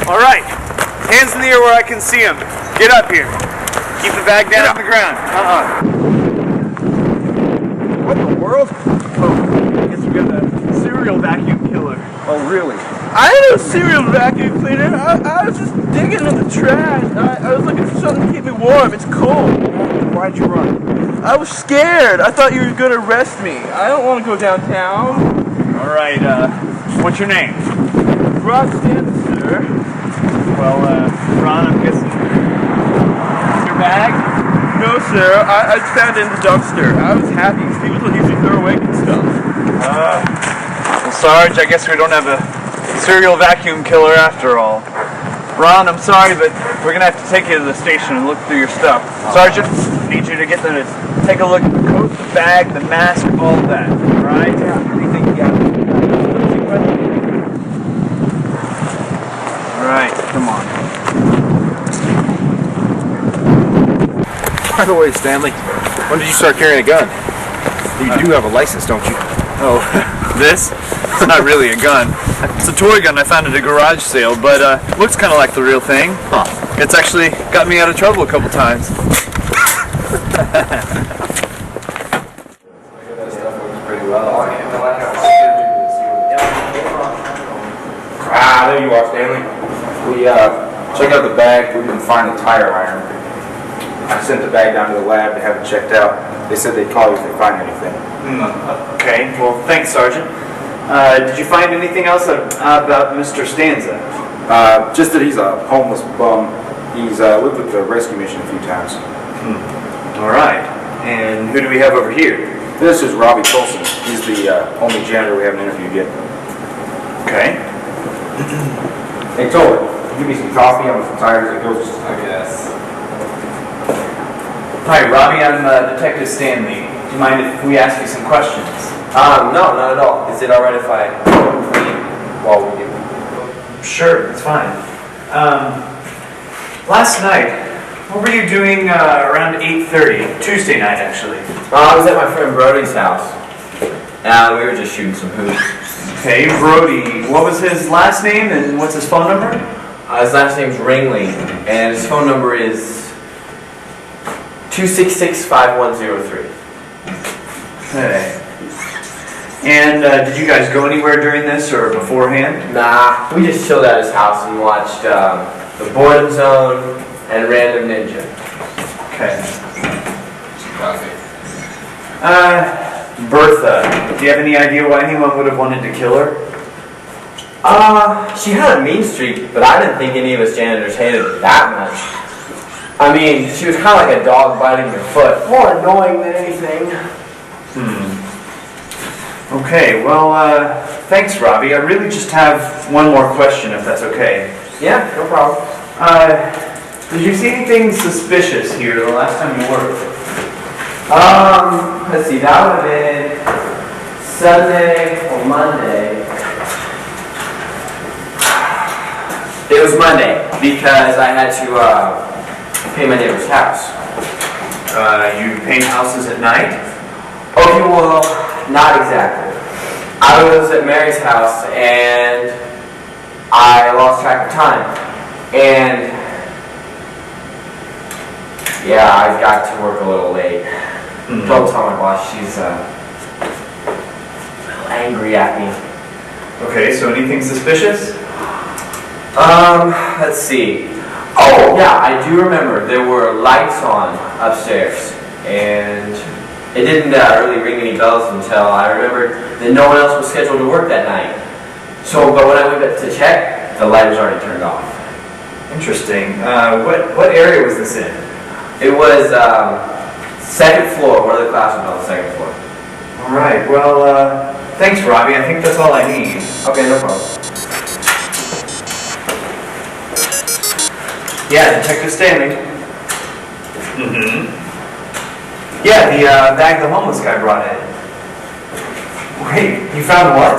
All right. Hands in the air where I can see them. Get up here. Keep the bag down on the ground. What in the world? Oh, I guess we got a serial vacuum killer. Oh, really? I ain't no serial vacuum cleaner. I was just digging in the trash. I was looking for something to keep me warm. It's cold. Why'd you run? I was scared. I thought you were going to arrest me. I don't want to go downtown. All right, what's your name? Ron Janitor. Well, Ron, I'm guessing. Your bag? No, sir. I found it in the dumpster. I was happy because people usually throw away good stuff. Well, Sarge, I guess we don't have a serial vacuum killer after all. Ron, I'm sorry, but we're going to have to take you to the station and look through your stuff. Sergeant, I need you to get them to take a look at the coat, the bag, the mask, all of that. All right? Yeah. Anything you got? All right, come on. By the way, Stanley, when did you start carrying a gun? You do have a license, don't you? Oh, this? It's not really a gun. It's a toy gun I found at a garage sale, but looks kind of like the real thing. Huh. It's actually got me out of trouble a couple times. There you are, Stanley. We checked out the bag. We didn't find the tire iron. I sent the bag down to the lab to have it checked out. They said they'd call you if they find anything. Okay, well, thanks, Sergeant. Did you find anything else about Mr. Stanza? Just that he's a homeless bum. He's lived with the rescue mission a few times. All right. And who do we have over here? This is Robbie Colson. He's the only janitor we haven't interviewed yet. Okay. Hey, Toller, give me some coffee. I'm tired as it goes. I guess. Hi, Robbie. I'm Detective Stanley. Do you mind if we ask you some questions? No, not at all. Is it alright if I leave while we do? Sure, it's fine. Last night, what were you doing around 8:30? Tuesday night, actually. I was at my friend Brody's house. We were just shooting some hoops. Okay, Brody. What was his last name and what's his phone number? His last name's Ringley, and his phone number is 266-5103. Okay. And did you guys go anywhere during this or beforehand? Nah, we just chilled at his house and watched The Boredom Zone and Random Ninja. Okay. Bertha, do you have any idea why anyone would have wanted to kill her? She had a mean streak, but I didn't think any of us janitors hated her that much. I mean, she was kind of like a dog biting your foot. More annoying than anything. Okay, well, thanks, Robbie. I really just have one more question, if that's okay. Yeah, no problem. Did you see anything suspicious here the last time you worked? Let's see, that would have been Sunday or Monday. It was Monday, because I had to pay my neighbor's house. You paint houses at night? Okay, well, not exactly. I was at Mary's house, and I lost track of time. And, yeah, I got to work a little late. Don't tell my boss, she's a little angry at me. Okay, so anything suspicious? Let's see. Oh, yeah, I do remember there were lights on upstairs, and it didn't really ring any bells until I remembered that no one else was scheduled to work that night. So, but when I went back to check, the light was already turned off. Interesting. What area was this in? It was second floor, one of the classrooms on the second floor. All right. Well, thanks, Robbie. I think that's all I need. Okay, no problem. Yeah, Detective Stanley. Yeah, the bag the homeless guy brought in. Wait, you found what?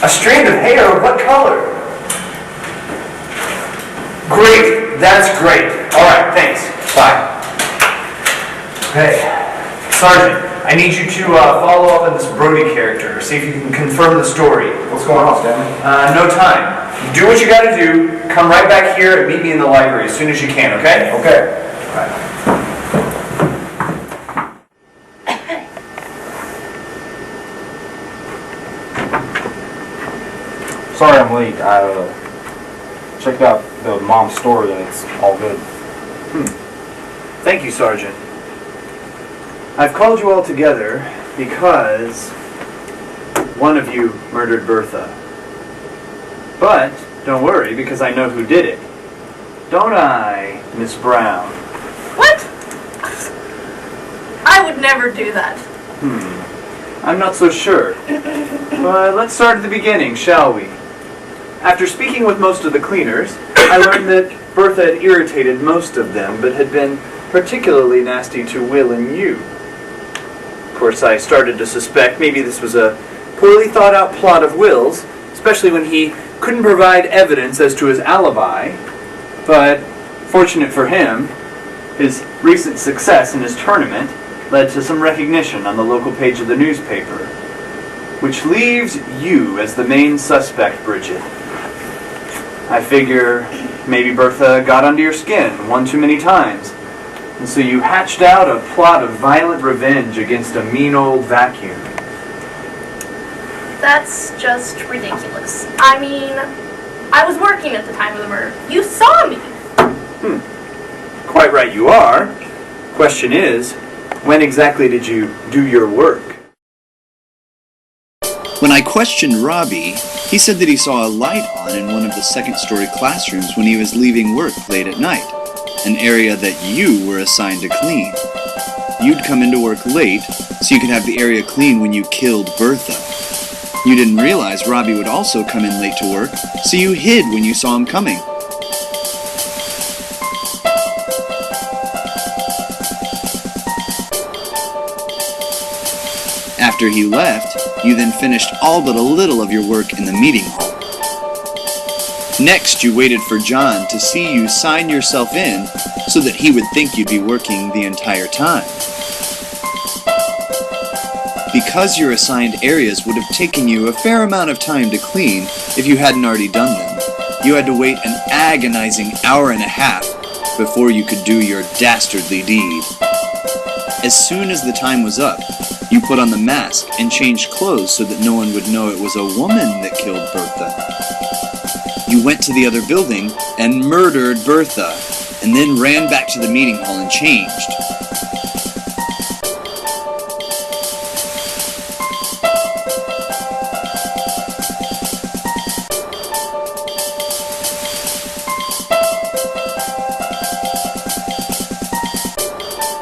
A strand of hair? What color? Great, that's great. All right, thanks. Bye. Hey, Sergeant, I need you to follow up on this Brody character, see if you can confirm the story. What's going on, Stanley? No time. Do what you gotta do. Come right back here and meet me in the library as soon as you can, okay? Okay. Right. Sorry I'm late. I checked out the mom's story and it's all good. Thank you, Sergeant. I've called you all together because one of you murdered Bertha. But don't worry, because I know who did it. Don't I, Miss Brown? What? I would never do that. I'm not so sure. But let's start at the beginning, shall we? After speaking with most of the cleaners, I learned that Bertha had irritated most of them, but had been particularly nasty to Will and you. Of course, I started to suspect maybe this was a poorly thought out plot of Will's, especially when he couldn't provide evidence as to his alibi. But, fortunate for him, his recent success in his tournament led to some recognition on the local page of the newspaper, which leaves you as the main suspect, Bridget. I figure maybe Bertha got under your skin one too many times, and so you hatched out a plot of violent revenge against a mean old vacuum. That's just ridiculous. I mean, I was working at the time of the murder. You saw me. Quite right you are. Question is, when exactly did you do your work? When I questioned Robbie, he said that he saw a light on in one of the second-story classrooms when he was leaving work late at night, an area that you were assigned to clean. You'd come into work late, so you could have the area clean when you killed Bertha. You didn't realize Robbie would also come in late to work, so you hid when you saw him coming. After he left, you then finished all but a little of your work in the meeting hall. Next, you waited for John to see you sign yourself in so that he would think you'd be working the entire time. Because your assigned areas would have taken you a fair amount of time to clean if you hadn't already done them, you had to wait an agonizing hour and a half before you could do your dastardly deed. As soon as the time was up, you put on the mask and changed clothes so that no one would know it was a woman that killed Bertha. You went to the other building and murdered Bertha, and then ran back to the meeting hall and changed.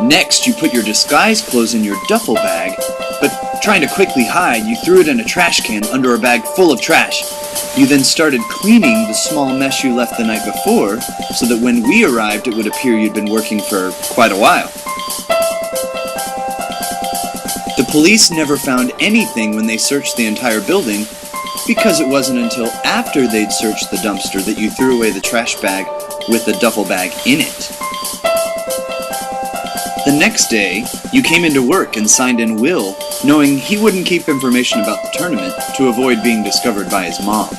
Next, you put your disguise clothes in your duffel bag, but trying to quickly hide, you threw it in a trash can under a bag full of trash. You then started cleaning the small mess you left the night before, so that when we arrived it would appear you'd been working for quite a while. The police never found anything when they searched the entire building, because it wasn't until after they'd searched the dumpster that you threw away the trash bag with the duffel bag in it. The next day, you came into work and signed in Will, knowing he wouldn't keep information about the tournament to avoid being discovered by his mom.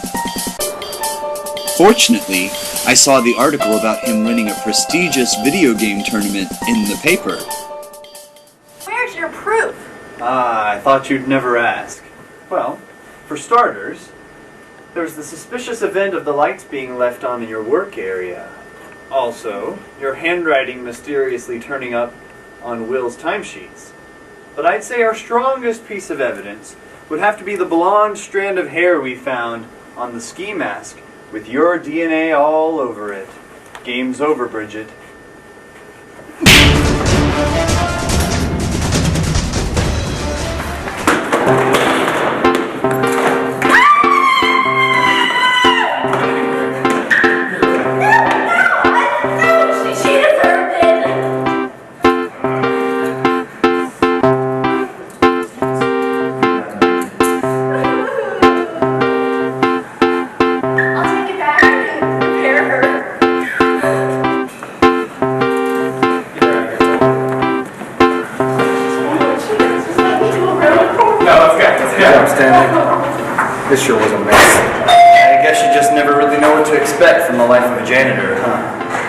Fortunately, I saw the article about him winning a prestigious video game tournament in the paper. Where's your proof? Ah, I thought you'd never ask. Well, for starters, there was the suspicious event of the lights being left on in your work area. Also, your handwriting mysteriously turning up on Will's timesheets. But I'd say our strongest piece of evidence would have to be the blonde strand of hair we found on the ski mask with your DNA all over it. Game's over, Bridget. to expect from the life of a janitor, huh?